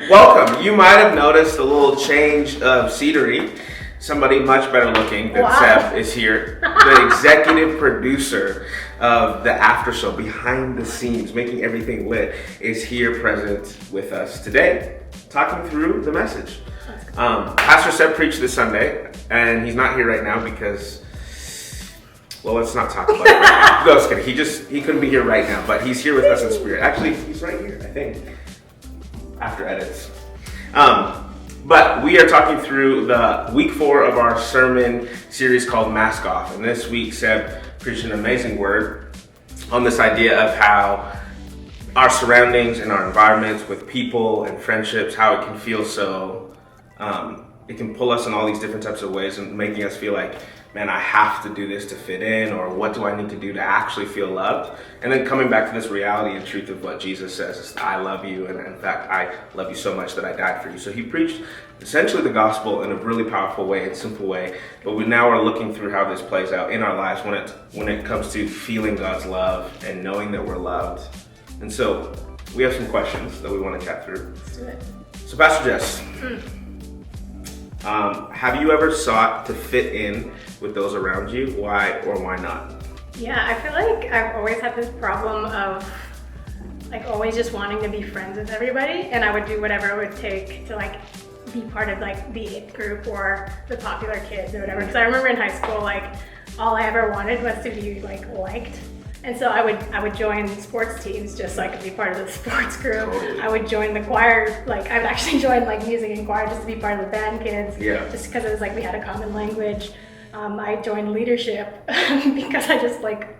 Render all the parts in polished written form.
Welcome. You might have noticed a little change of scenery. Somebody much better looking than Seb is here. The executive producer of the Aftershow, behind the scenes, making everything lit, is here present with us today, talking through the message. Pastor Seb preached this Sunday, and he's not here right now because, well, let's not talk about it right now. No, just kidding. He couldn't be here right now, but he's here with us in spirit. Actually, he's right here, I think, after edits. But we are talking through the week 4 of our sermon series called Mask Off. And this week, Seb preached an amazing word on this idea of how our surroundings and our environments with people and friendships, how it can feel so, it can pull us in all these different types of ways and making us feel like, man, I have to do this to fit in, or what do I need to do to actually feel loved? And then coming back to this reality and truth of what Jesus says is, I love you, and in fact, I love you so much that I died for you. So he preached essentially the gospel in a really powerful way and simple way, but we now are looking through how this plays out in our lives when it comes to feeling God's love and knowing that we're loved. And so we have some questions that we want to chat through. Let's do it. So Pastor Jess, have you ever sought to fit in with those around you? Why or why not? Yeah, I feel like I've always had this problem of like always just wanting to be friends with everybody, and I would do whatever it would take to like be part of like the it group or the popular kids or whatever. Because I remember in high school, like all I ever wanted was to be like liked. And so I would join sports teams just so I could be part of the sports group. Totally. I would join the choir, like I would actually join like music and choir just to be part of the band kids. Yeah. Just because it was like we had a common language. I joined leadership because I just like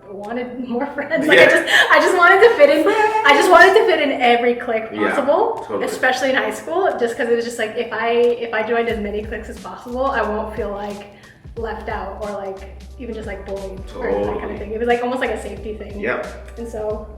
wanted more friends. Like I just wanted to fit in. I just wanted to fit in every clique possible, totally. Especially in high school. Just because it was just like if I joined as many cliques as possible, I won't feel like left out or like even just like bullied or that kind of thing. It was like almost like a safety thing. Yep. And so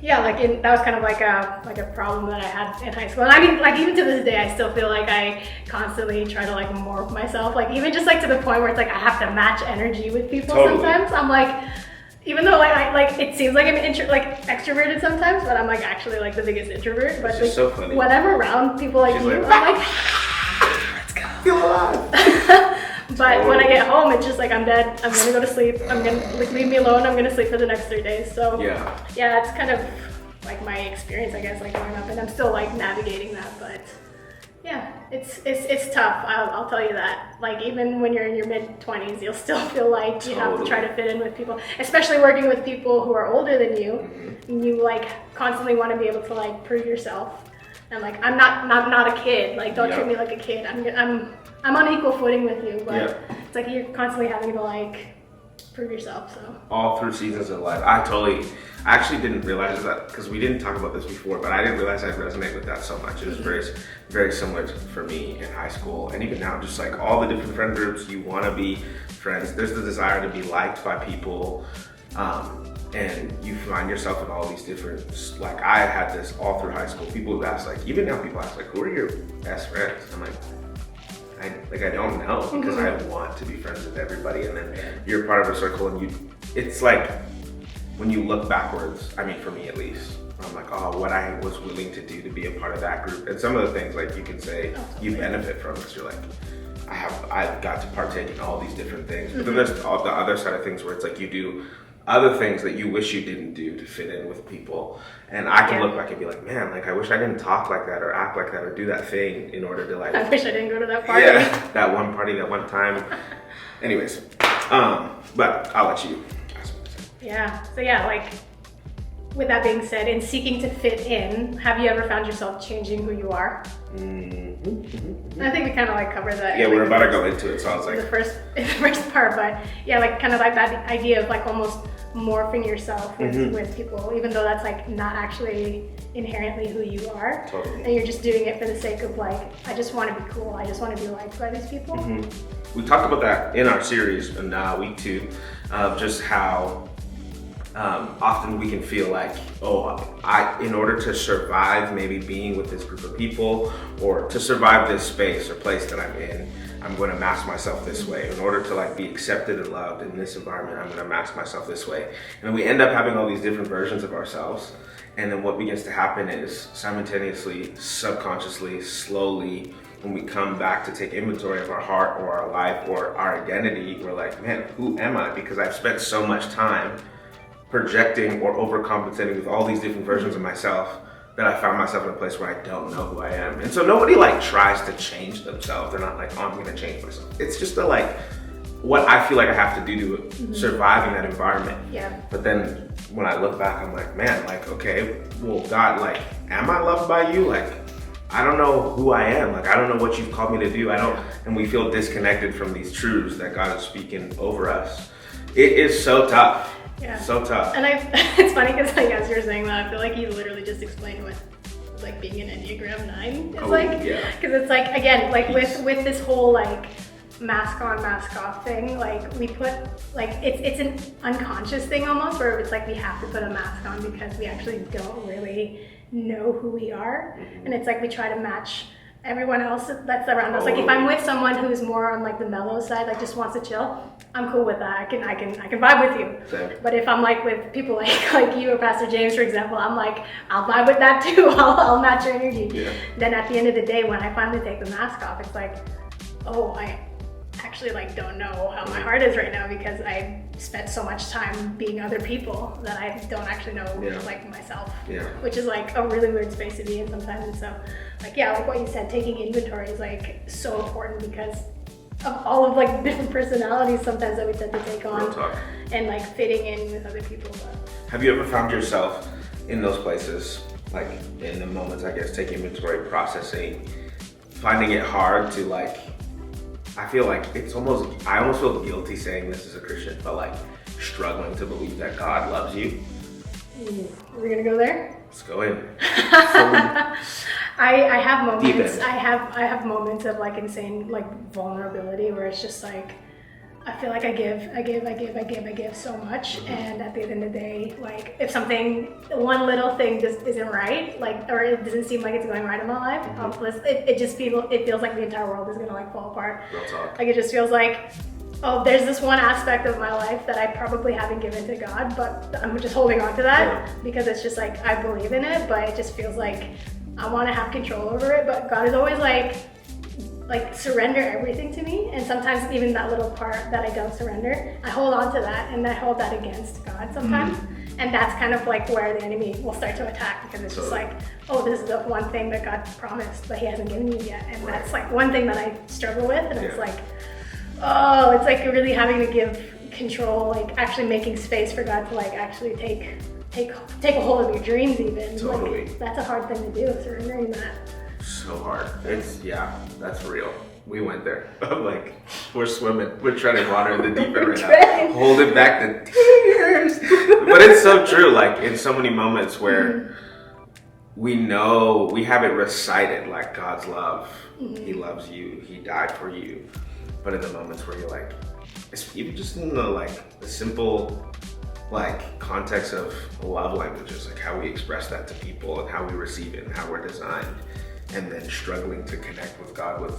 yeah, like that was kind of like a problem that I had in high school. And I mean, like even to this day, I still feel like I constantly try to like morph myself. Like even just like to the point where it's like I have to match energy with people sometimes. I'm like, even though like I like it seems like I'm extroverted sometimes, but I'm like actually like the biggest introvert. But like, so funny. Whenever around people like you, I'm like, let's go. Feel alive. But when I get home, it's just like I'm dead. I'm gonna go to sleep. I'm gonna like, leave me alone. I'm gonna sleep for the next 3 days. So yeah, it's kind of like my experience, I guess, like growing up, and I'm still like navigating that. But yeah, it's tough. I'll tell you that. Like even when you're in your mid-20s, you'll still feel like you have to try to fit in with people, especially working with people who are older than you. Mm-hmm. And you like constantly want to be able to like prove yourself. And like I'm not a kid. Like don't treat me like a kid. I'm on equal footing with you, but it's like you're constantly having to like prove yourself. So all through seasons of life, I actually didn't realize that because we didn't talk about this before, but I didn't realize I resonate with that so much. It was very, very similar for me in high school, and even now, just like all the different friend groups, you want to be friends. There's the desire to be liked by people. And you find yourself in all these different, like I had this all through high school. People would ask, like, even now people ask, like, who are your best friends? I'm like, I don't know, because I want to be friends with everybody. And then you're part of a circle, and it's like, when you look backwards, I mean, for me at least, I'm like, oh, what I was willing to do to be a part of that group. And some of the things, like you can say, you benefit from this. You're like, I've got to partake in all these different things. But then there's all the other side of things where it's like you do other things that you wish you didn't do to fit in with people. And I can look back and be like, man, like I wish I didn't talk like that or act like that or do that thing in order to like... I wish I didn't go to that party. Yeah, that one party, that one time. Anyways, but I'll let you ask me. Yeah, so yeah, like with that being said, in seeking to fit in, have you ever found yourself changing who you are? I think we kind of like covered that. Yeah, we're about to go into it, so I was like... In the first part, but yeah, like kind of like that idea of like almost morphing yourself with people, even though that's like not actually inherently who you are. Totally. And you're just doing it for the sake of like, I just want to be cool. I just want to be liked by these people. We talked about that in our series in week 2 of just how often we can feel like, in order to survive maybe being with this group of people or to survive this space or place that I'm in, I'm going to mask myself this way. In order to like be accepted and loved in this environment, I'm going to mask myself this way. And we end up having all these different versions of ourselves. And then what begins to happen is simultaneously, subconsciously, slowly, when we come back to take inventory of our heart or our life or our identity, we're like, man, who am I? Because I've spent so much time projecting or overcompensating with all these different versions of myself that I found myself in a place where I don't know who I am. And so nobody like tries to change themselves. They're not like, oh, I'm gonna change myself. It's just what I feel like I have to do to survive in that environment. Yeah. But then when I look back, I'm like, man, like, okay, well, God, like, am I loved by you? Like, I don't know who I am. Like, I don't know what you've called me to do. And we feel disconnected from these truths that God is speaking over us. It is so tough. Yeah. So tough. And it's funny because like as you're saying that, I feel like you literally just explained what like being an Enneagram 9 is because it's like, again, like with this whole like mask on, mask off thing, like we put like it's an unconscious thing almost, where it's like we have to put a mask on because we actually don't really know who we are. And it's like we try to match everyone else that's around us. Like if I'm with someone who's more on like the mellow side, like just wants to chill, I'm cool with that. I can vibe with you. Same. But if I'm like with people like you or Pastor James, for example, I'm like, I'll vibe with that too. I'll match your energy. Yeah. Then at the end of the day, when I finally take the mask off, it's like, oh, I actually like don't know how my heart is right now because I spent so much time being other people that I don't actually know like myself. Yeah. Which is like a really weird space to be in sometimes. And so like like what you said, taking inventory is like so important because of all of like different personalities sometimes that we tend to take on and like fitting in with other people. But have you ever found yourself in those places, like in the moments, I guess, taking inventory, processing, finding it hard to like, I feel like I almost feel guilty saying this as a Christian, but like struggling to believe that God loves you? Are we gonna go there? Let's go in. I have moments. I have moments of like insane like vulnerability where it's just like I feel like I give so much, and at the end of the day, like if one little thing just isn't right, like or it doesn't seem like it's going right in my life, it feels like the entire world is gonna like fall apart. Real talk. Like it just feels like, oh, there's this one aspect of my life that I probably haven't given to God, but I'm just holding on to that because it's just like I believe in it, but it just feels like I want to have control over it. But God is always like surrender everything to me, and sometimes even that little part that I don't surrender, I hold on to that and I hold that against God sometimes. And that's kind of like where the enemy will start to attack because it's just like, oh, this is the one thing that God promised but he hasn't given me yet, and that's like one thing that I struggle with. And it's like, oh, it's like really having to give control, like actually making space for God to like actually take a hold of your dreams even. Totally. Like, that's a hard thing to do, surrendering that. So hard. That's real. We went there. Like, we're swimming. We're treading water in the deep end right now. Holding back the tears. But it's so true. Like, in so many moments where we know, we have it recited, like God's love. He loves you. He died for you. But in the moments where you're like, even just in the simple like context of love languages, like how we express that to people and how we receive it and how we're designed, and then struggling to connect with God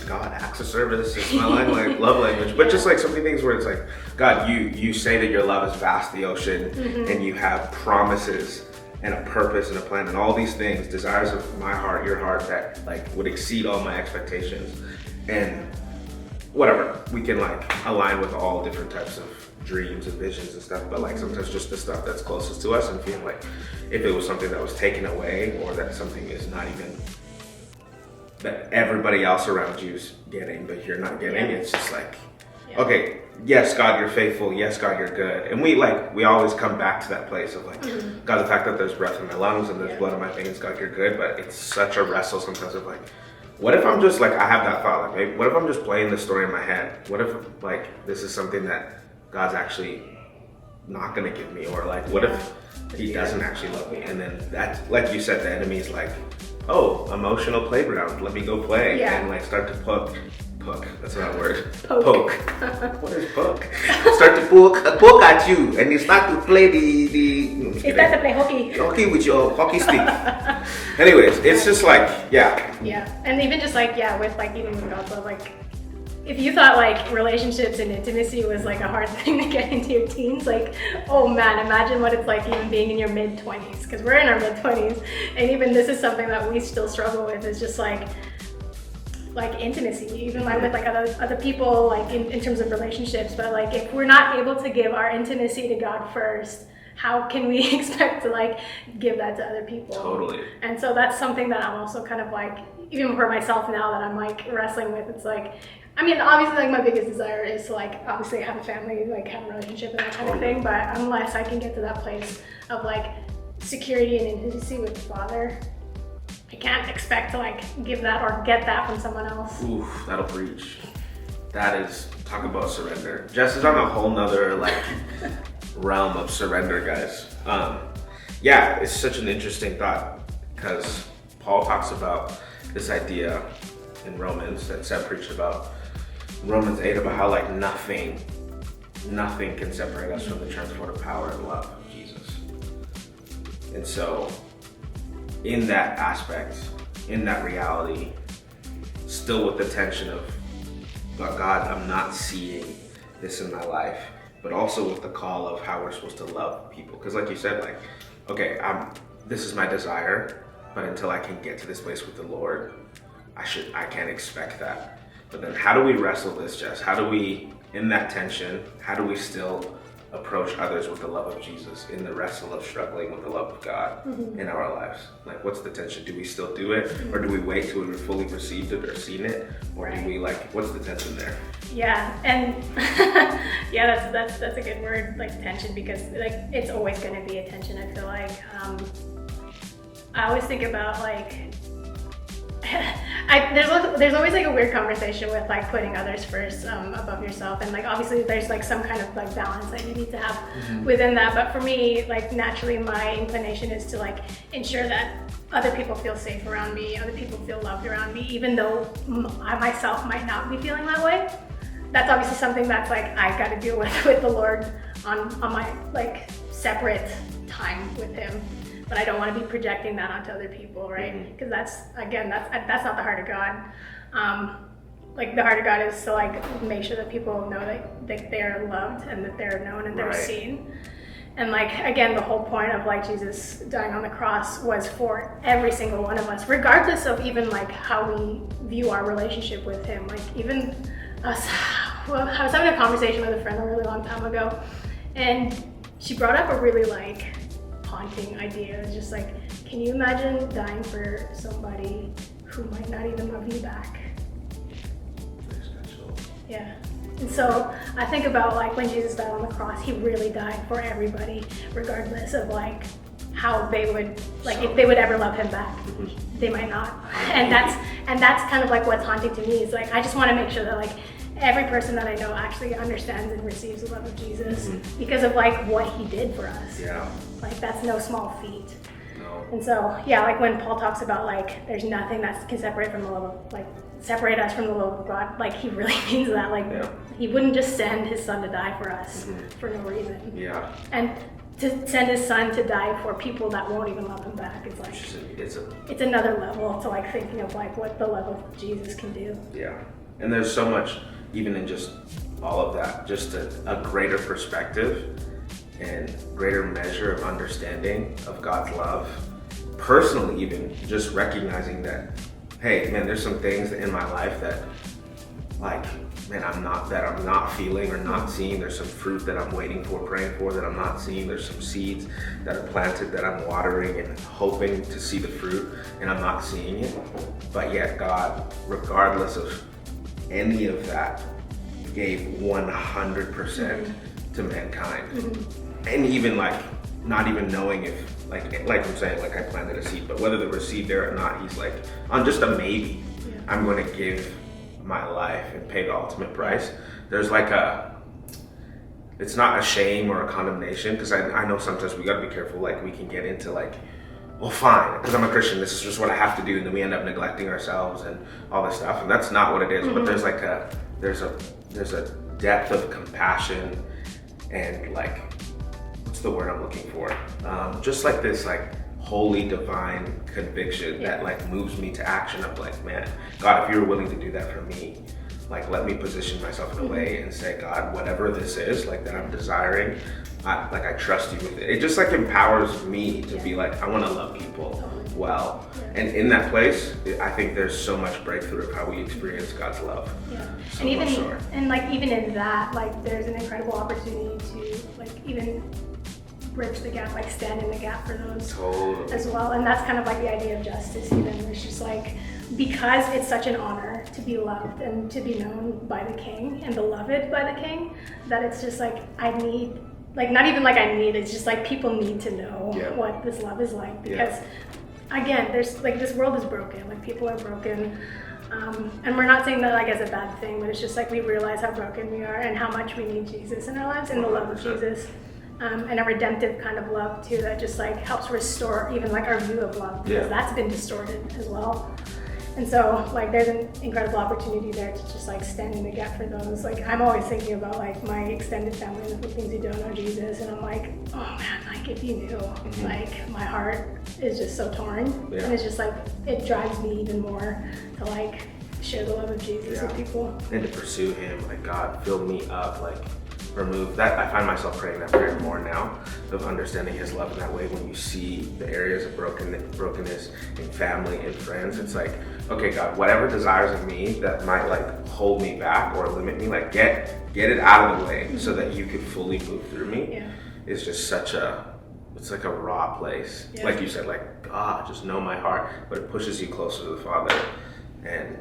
God, acts of service is my love language, but just like so many things where it's like, God, you say that your love is vast, the ocean, and you have promises and a purpose and a plan and all these things, desires of my heart, your heart, that like would exceed all my expectations. And whatever, we can like align with all different types of dreams and visions and stuff, but like sometimes just the stuff that's closest to us, and feeling like if it was something that was taken away, or that something is not even that everybody else around you is getting but you're not getting, it's just like, okay, yes, God, you're faithful, yes, God, you're good. And we always come back to that place of like, God, the fact that there's breath in my lungs and there's blood in my veins, God, you're good. But it's such a wrestle sometimes of like, what if I'm just like, I have that thought, like, maybe, what if I'm just playing the story in my head? What if like this is something that God's actually not gonna give me? Or like, what if he doesn't actually love me? And then that's, like you said, the enemy's like, oh, emotional playground, let me go play. And like start to put Poke. That's not a word. Poke. What is poke? Start to poke at you, and you start to play You start to play hockey. Hockey with your hockey stick. Anyways, it's just like, yeah. Yeah, and even just like, with like even with God's love, like if you thought like relationships and intimacy was like a hard thing to get into your teens, like, oh man, imagine what it's like even being in your mid-20s, because we're in our mid-20s, and even this is something that we still struggle with, is just like intimacy, even like with like other people, like in terms of relationships. But like if we're not able to give our intimacy to God first, how can we expect to like give that to other people? Totally. And so that's something that I'm also kind of like, even for myself now that I'm like wrestling with, it's like, I mean, obviously like my biggest desire is to like obviously have a family, like have a relationship and that kind of thing, but unless I can get to that place of like security and intimacy with the Father, I can't expect to like give that or get that from someone else. Oof, that'll preach. That is, talk about surrender. Jess is on a whole nother like realm of surrender, guys. Yeah, it's such an interesting thought, because Paul talks about this idea in Romans that Seb preached about, Romans 8, about how like nothing can separate us from the transportive power and love of Jesus. And so in that aspect, in that reality, still with the tension of, God, I'm not seeing this in my life, but also with the call of how we're supposed to love people. Because like you said, like, okay, this is my desire, but until I can get to this place with the Lord, I can't expect that. But then how do we wrestle this, Jess? How do we, in that tension, how do we still approach others with the love of Jesus in the wrestle of struggling with the love of God in our lives? Like, what's the tension? Do we still do it? Or do we wait till we've fully received it or seen it? Or do we like, what's the tension there? Yeah, and yeah, that's a good word, like tension, because like it's always going to be a tension. I feel like I always think about like there's always like a weird conversation with like putting others first above yourself, and like obviously there's like some kind of like balance that you need to have within that. But for me, like naturally my inclination is to like ensure that other people feel safe around me, other people feel loved around me, even though I myself might not be feeling that way. That's obviously something that's like I've got to deal with the Lord on my like separate time with Him. But I don't want to be projecting that onto other people, right? Because that's not the heart of God. Like the heart of God is to like make sure that people know that they're loved and that they're known and they're seen. And like again, the whole point of like Jesus dying on the cross was for every single one of us, regardless of even like how we view our relationship with Him. Like even us. Well, I was having a conversation with a friend a really long time ago, and she brought up a really like haunting idea. It's just like, can you imagine dying for somebody who might not even love you back? Yeah. And so I think about like when Jesus died on the cross, He really died for everybody, regardless of like how they would, like if they would ever love Him back. They might not. And that's kind of like what's haunting to me, is like I just want to make sure that like every person that I know actually understands and receives the love of Jesus because of like what He did for us. Yeah. Like that's no small feat. No. And so yeah, like when Paul talks about like there's nothing that can separate from the love of like separate us from the love of God, like he really means that. Like He wouldn't just send His Son to die for us for no reason. Yeah. And to send His Son to die for people that won't even love Him back, it's like it's another level to like thinking of like what the love of Jesus can do. Yeah. And there's so much even in just all of that, just a greater perspective and greater measure of understanding of God's love. Personally, even just recognizing that, hey, man, there's some things in my life that, like, man, I'm not feeling or not seeing. There's some fruit that I'm waiting for, praying for, that I'm not seeing. There's some seeds that are planted that I'm watering and hoping to see the fruit, and I'm not seeing it. But yet God, regardless of any of that, gave 100% to mankind. And even like not even knowing if like I'm saying, like I planted a seed, but whether there was seed there or not, He's like, on just a maybe, I'm going to give my life and pay the ultimate price. There's like it's not a shame or a condemnation, because I know sometimes we got to be careful, like we can get into like well, fine, because I'm a Christian, this is just what I have to do, and then we end up neglecting ourselves and all this stuff, and that's not what it is. But there's like there's a depth of compassion and like, what's the word I'm looking for? Just like this like holy divine conviction that like moves me to action of like, man, God, if you're willing to do that for me, like let me position myself in a way and say, God, whatever this is like that I'm desiring, I trust you with it. It just like empowers me to be like, I want to love people well. And in that place, I think there's so much breakthrough of how we experience God's love. So and even in that, like there's an incredible opportunity to like even bridge the gap, like stand in the gap for those as well. And that's kind of like the idea of justice even. It's just like, because it's such an honor to be loved and to be known by the King and beloved by the King, that it's just like, I need, like not even like I need, it's just like people need to know what this love is like. Because again, there's like, this world is broken, like people are broken. And we're not saying that like as a bad thing, but it's just like we realize how broken we are and how much we need Jesus in our lives and the love of Jesus. And a redemptive kind of love too, that just like helps restore even like our view of love, because that's been distorted as well. And so like there's an incredible opportunity there to just like stand in the gap for those. Like I'm always thinking about like my extended family and the things who don't know Jesus, and I'm like, oh man, like if you knew, like my heart is just so torn, and it's just like it drives me even more to like share the love of Jesus with people and to pursue Him. Like, God, fill me up, like remove that. I find myself praying that prayer more now, of understanding His love in that way. When you see the areas of brokenness in family and friends, it's like, okay, God, whatever desires of me that might like hold me back or limit me, like get it out of the way so that you could fully move through me. It's just it's like a raw place. Like you said, like, God, just know my heart, but it pushes you closer to the Father and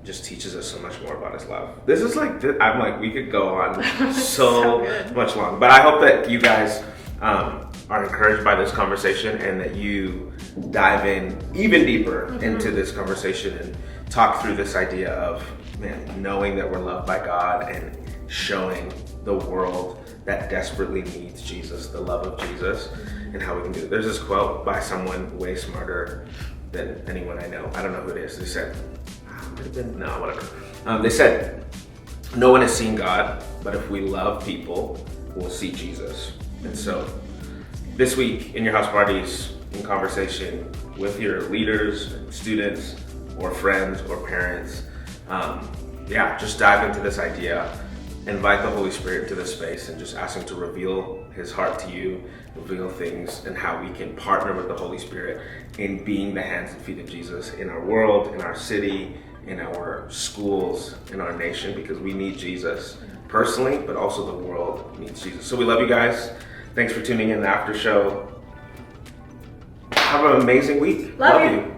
just teaches us so much more about His love. This is like, I'm like, we could go on so much long, but I hope that you guys are encouraged by this conversation and that you dive in even deeper into this conversation and talk through this idea of, man, knowing that we're loved by God and showing the world that desperately needs Jesus, the love of Jesus, and how we can do it. There's this quote by someone way smarter than anyone I know. I don't know who it is. They said, they said, no one has seen God, but if we love people, we'll see Jesus. And so this week in your house parties, in conversation with your leaders, students, or friends, or parents, just dive into this idea. Invite the Holy Spirit into this space and just ask Him to reveal His heart to you, reveal things, and how we can partner with the Holy Spirit in being the hands and feet of Jesus in our world, in our city, in our schools, in our nation, because we need Jesus personally, but also the world needs Jesus. So we love you guys. Thanks for tuning in to the Aftershow. Have an amazing week. Love you.